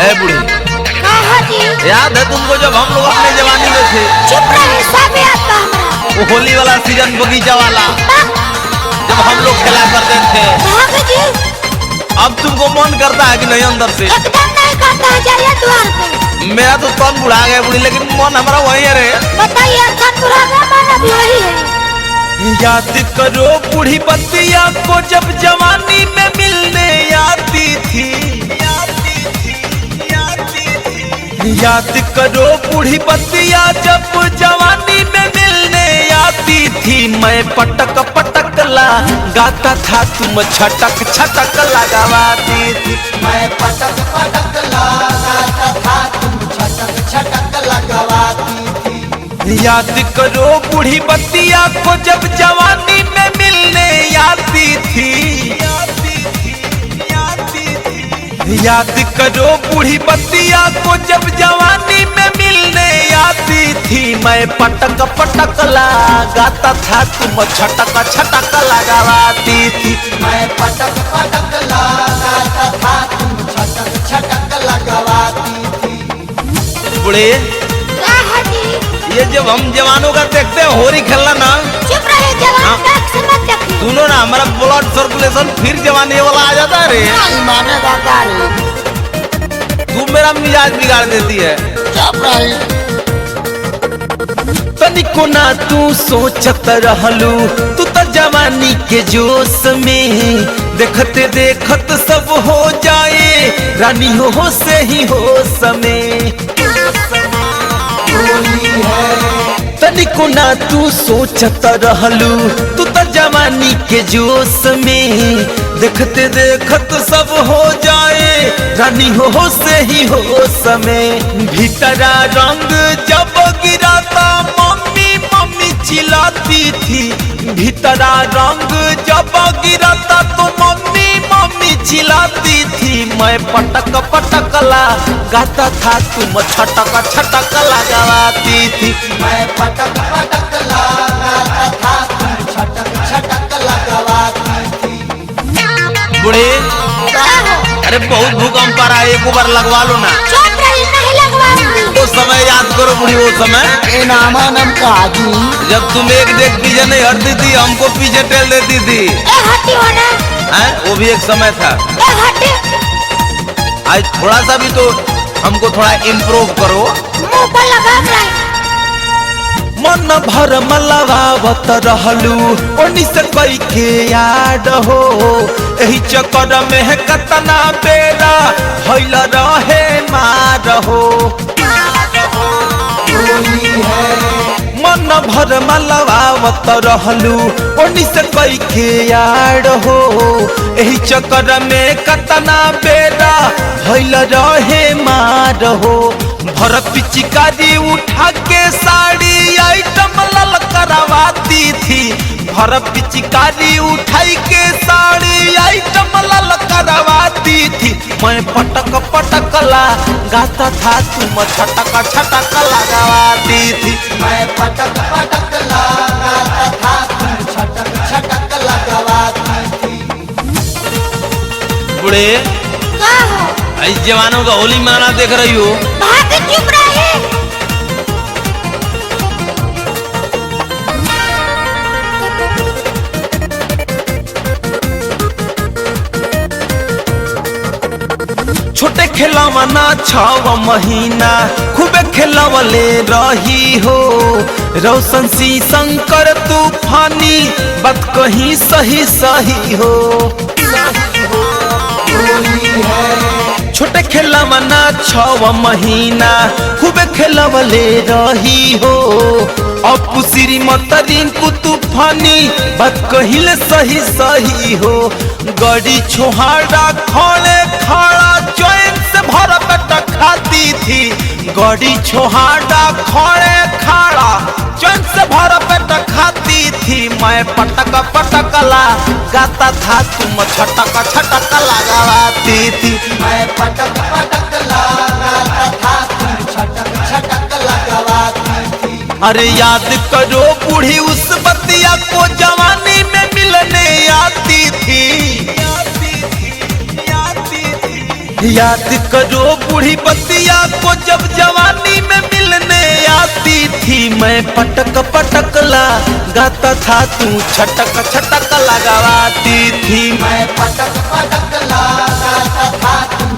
ए बुढ़ी, याद है तुमको जब हम लोग अपने जवानी में थे? चुप रहे, सब याद था हमरा। वो होली वाला सीजन, बगीचा वाला, जब हम लोग खेला करते थे। अब तुमको मन करता है कि नहीं अंदर से? एकदम नहीं करता है, जाइए द्वार पे। मेरा तो तन बुढ़ा गया बुढ़ी, लेकिन मन हमारा वही है रे। बताइए, तन बुढ़ा गया, मन अभी वही है। याद करो बूढ़ी बतिया को जब जवानी में मिलने आती थी। याद करो बूढ़ी बतिया जब जवानी में मिलने आती थी। मैं पटक पटक ला गाता था, तुम छटक छटक लगावाती थी। मैं पटक पटक ला गाता था, तुम छटक छटक लगावाती थी। याद करो बूढ़ी बतिया को जब जवानी में मिलने आती थी। याद करो बूढ़ी बतिया को जब जवानी में मिलने आती थी। मैं पटक पटक ला गाता था, तुम छटक छटक लगावाती थी। मैं पटक पटक ला गाता था, तुम छटक छटक लगावाती थी। बुढ़े, ये जब हम जवानों का देखते हैं होली खेलना ना, चुप रहे, जवान का समझ देखिए। सुनो ना, हमारा ब्लड सर्कुलेशन फिर जवानी वाला आ जाता है रे। मानेगा गाड़ी, तू मेरा मिजाज बिगाड़ देती है। चुप रही। तनिको ना तू सोचत रहलू, तू तो जवानी के जोश में देखते देखत सब हो जाए रानी हो से ही होश में। तनिको ना तू सोचत रहलू, तू तो जवानी के जोश में देखते देखत सब हो जाए रानी हो से ही होश में। भीतरा रंग जब गिराता मम्मी मम्मी चिल्लाती थी। भीतरा रंग जब गिराता तो मम्मी मम्मी चिल्लाती थी। मैं पटक पटक ला गाता था, तुम छटक छटक लगावाती थी। मैं पटक पटक ला गाता था, तुम छटक छटक लगावाती थी। बुढ़े, अरे बहुत भूकंप आ रहा है, एक बार लगवा लो ना। चुप रही, नहीं लगवाऊंगी। वो समय याद करो बुढ़ी, वो समय काजी, जब तुम एक देख पीछे नहीं हटती थी, हमको पीछे टेल देती थी। हटी हो ना, वो भी एक समय था। हटे, आज थोड़ा सा भी तो हमको थोड़ा इम्प्रूव करो। मुंह पर लगा रहे। मन भर मलवावत रहलू, ओनी से कोई के याद हो। एही चक्कर में कतना बेरा भइल रहे मार हो। मन भर मलवावत रहलू, ओनी से कोई के याद हो। एही चक्कर में कतना बेरा भइल रहे मार हो। भर पिचकारी उठा के साड़ी आइटम लल करवाती थी। भर पिचकारी उठाई के साड़ी आइटम लल करवाती थी। मैं पटक पटक ला गाता था, तुम छटक छटक लगावाती थी। मैं पटक पटक ला गाता था, तुम छटक छटक लगावाती थी। बुढ़े, क्या हो? इस जवानों का होली मनाना देख रही हो? भाग, चुप रहे। छोटे खेलवना 6 महीना खूबे खेलवले रही हो। रोशन सी शंकर तूफानी बात कहीं सही सही हो। छोटे खेलवना 6 महीना खूबे खेलवले रही हो। अपू श्रीमत रिंकू तूफानी बात कहिले सही सही हो। गड़ी छोहाड़ा खड़े खड़ा चैन से भर पेट खाती थी। गड़ी छोहाड़ा खड़े खड़ा चैन से भर पेट खाती थी। मैं पटक पटक ला गाता था, तुम छटक छटक लगावाती थी। मैं पटक पटक ला गाता था, तुम छटक छटक लगावाती थी। अरे याद करो बूढ़ी उस बतिया को जवानी में मिलने आती थी। याद करो बूढ़ी बतिया को जब जवानी में मिलने आती थी। मैं पटक पटक ला गाता था, तू छटक छटक लगावाती थी। मैं पटक पटक लगाता था, तू